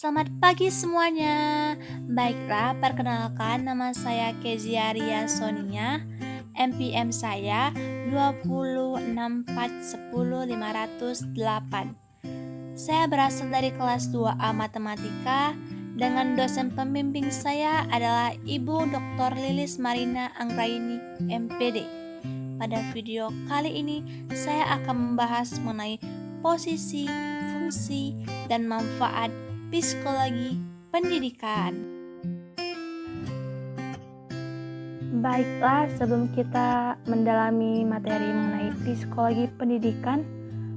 Selamat pagi semuanya. Baiklah, perkenalkan nama saya Kezia Ria Sonia. NPM saya 206410508. Saya berasal dari kelas 2A Matematika dengan dosen pembimbing saya adalah Ibu Dr. Lilis Marina Anggraini, MPD. Pada video kali ini, saya akan membahas mengenai posisi, fungsi, dan manfaat psikologi pendidikan. Baiklah, sebelum kita mendalami materi mengenai psikologi pendidikan,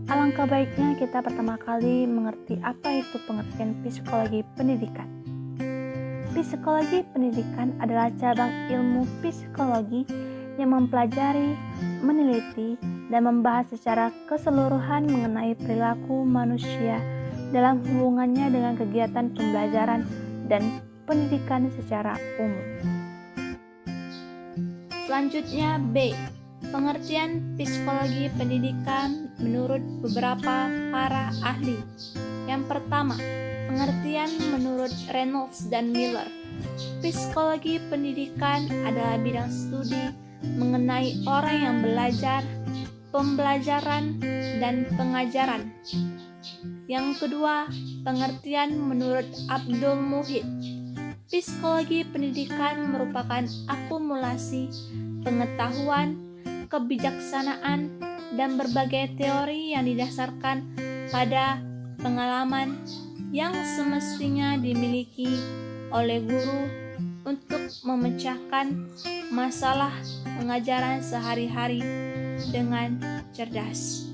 alangkah baiknya kita pertama kali mengerti apa itu pengertian psikologi pendidikan. Psikologi pendidikan adalah cabang ilmu psikologi yang mempelajari, meneliti, dan membahas secara keseluruhan mengenai perilaku manusia dalam hubungannya dengan kegiatan pembelajaran dan pendidikan secara umum. Selanjutnya B. Pengertian psikologi pendidikan menurut beberapa para ahli. Yang pertama, pengertian menurut Reynolds dan Miller. Psikologi pendidikan adalah bidang studi mengenai orang yang belajar, pembelajaran, dan pengajaran. Yang kedua, pengertian menurut Abdul Muhid. Psikologi pendidikan merupakan akumulasi pengetahuan, kebijaksanaan, dan berbagai teori yang didasarkan pada pengalaman yang semestinya dimiliki oleh guru untuk memecahkan masalah pengajaran sehari-hari dengan cerdas.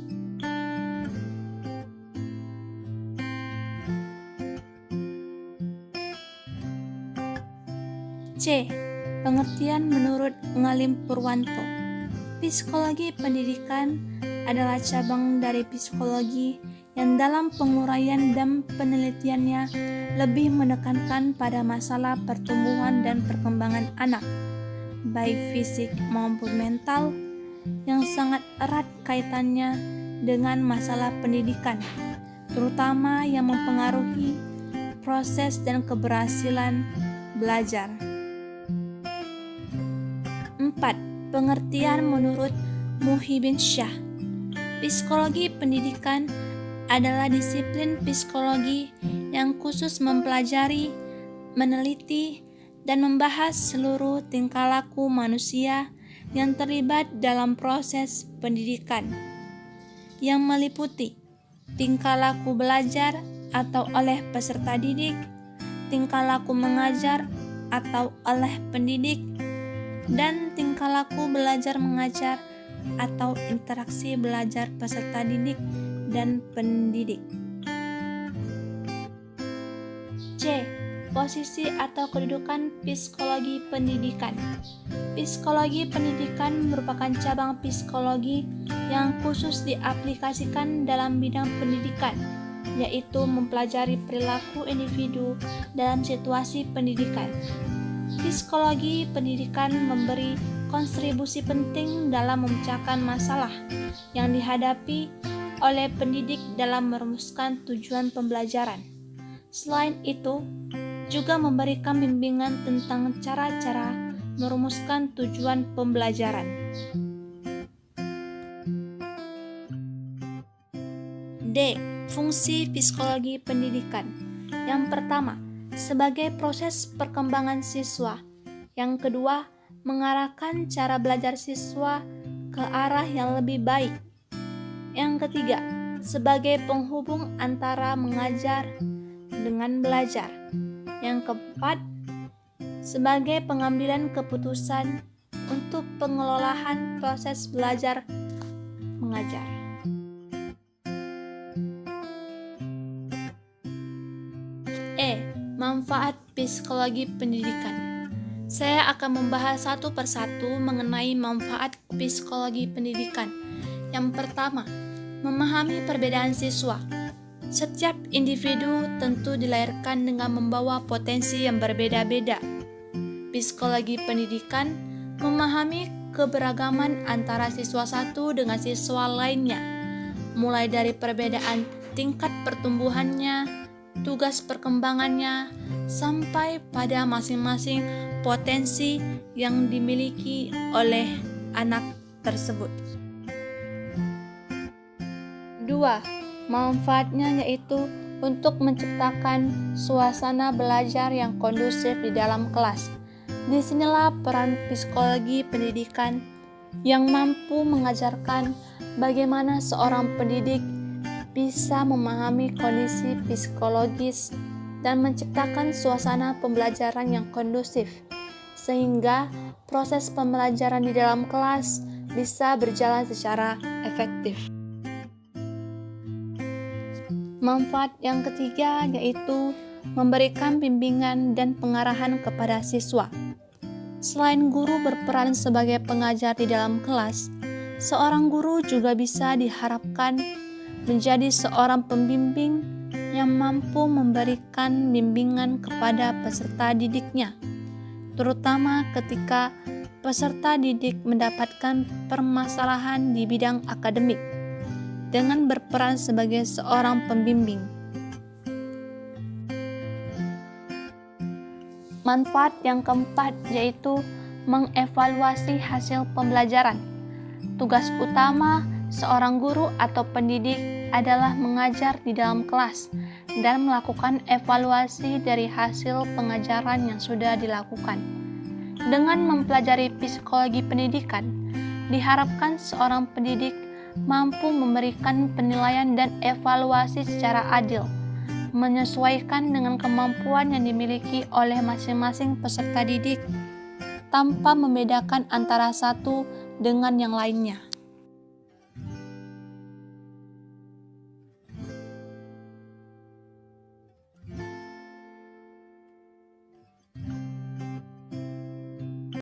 C. Pengertian menurut Ngalim Purwanto. Psikologi pendidikan adalah cabang dari psikologi yang dalam penguraian dan penelitiannya lebih menekankan pada masalah pertumbuhan dan perkembangan anak, baik fisik maupun mental, yang sangat erat kaitannya dengan masalah pendidikan, terutama yang mempengaruhi proses dan keberhasilan belajar. 4. Pengertian menurut Muhyiddin Syah. Psikologi pendidikan adalah disiplin psikologi yang khusus mempelajari, meneliti, dan membahas seluruh tingkah laku manusia yang terlibat dalam proses pendidikan, yang meliputi tingkah laku belajar atau oleh peserta didik, tingkah laku mengajar atau oleh pendidik, dan tingkah laku belajar mengajar atau interaksi belajar peserta didik dan pendidik. C. Posisi atau kedudukan psikologi pendidikan. Psikologi pendidikan merupakan cabang psikologi yang khusus diaplikasikan dalam bidang pendidikan, yaitu mempelajari perilaku individu dalam situasi pendidikan. Psikologi pendidikan memberi kontribusi penting dalam memecahkan masalah yang dihadapi oleh pendidik dalam merumuskan tujuan pembelajaran. Selain itu, juga memberikan bimbingan tentang cara-cara merumuskan tujuan pembelajaran. D. Fungsi psikologi pendidikan. Yang pertama, sebagai proses perkembangan siswa. Yang kedua, mengarahkan cara belajar siswa ke arah yang lebih baik. Yang ketiga, sebagai penghubung antara mengajar dengan belajar. Yang keempat, sebagai pengambilan keputusan untuk pengelolaan proses belajar mengajar. E. Manfaat psikologi pendidikan. Saya akan membahas satu persatu mengenai manfaat psikologi pendidikan. Yang pertama, memahami perbedaan siswa. Setiap individu tentu dilahirkan dengan membawa potensi yang berbeda-beda. Psikologi pendidikan memahami keberagaman antara siswa satu dengan siswa lainnya, mulai dari perbedaan tingkat pertumbuhannya, tugas perkembangannya, sampai pada masing-masing potensi yang dimiliki oleh anak tersebut. 2. Manfaatnya yaitu untuk menciptakan suasana belajar yang kondusif di dalam kelas. Disinilah peran psikologi pendidikan yang mampu mengajarkan bagaimana seorang pendidik bisa memahami kondisi psikologis dan menciptakan suasana pembelajaran yang kondusif, sehingga proses pembelajaran di dalam kelas bisa berjalan secara efektif. Manfaat yang ketiga yaitu memberikan bimbingan dan pengarahan kepada siswa. Selain guru berperan sebagai pengajar di dalam kelas, seorang guru juga bisa diharapkan menjadi seorang pembimbing yang mampu memberikan bimbingan kepada peserta didiknya, terutama ketika peserta didik mendapatkan permasalahan di bidang akademik, dengan berperan sebagai seorang pembimbing. Manfaat yang keempat yaitu mengevaluasi hasil pembelajaran. Tugas utama seorang guru atau pendidik adalah mengajar di dalam kelas dan melakukan evaluasi dari hasil pengajaran yang sudah dilakukan. Dengan mempelajari psikologi pendidikan, diharapkan seorang pendidik mampu memberikan penilaian dan evaluasi secara adil, menyesuaikan dengan kemampuan yang dimiliki oleh masing-masing peserta didik, tanpa membedakan antara satu dengan yang lainnya.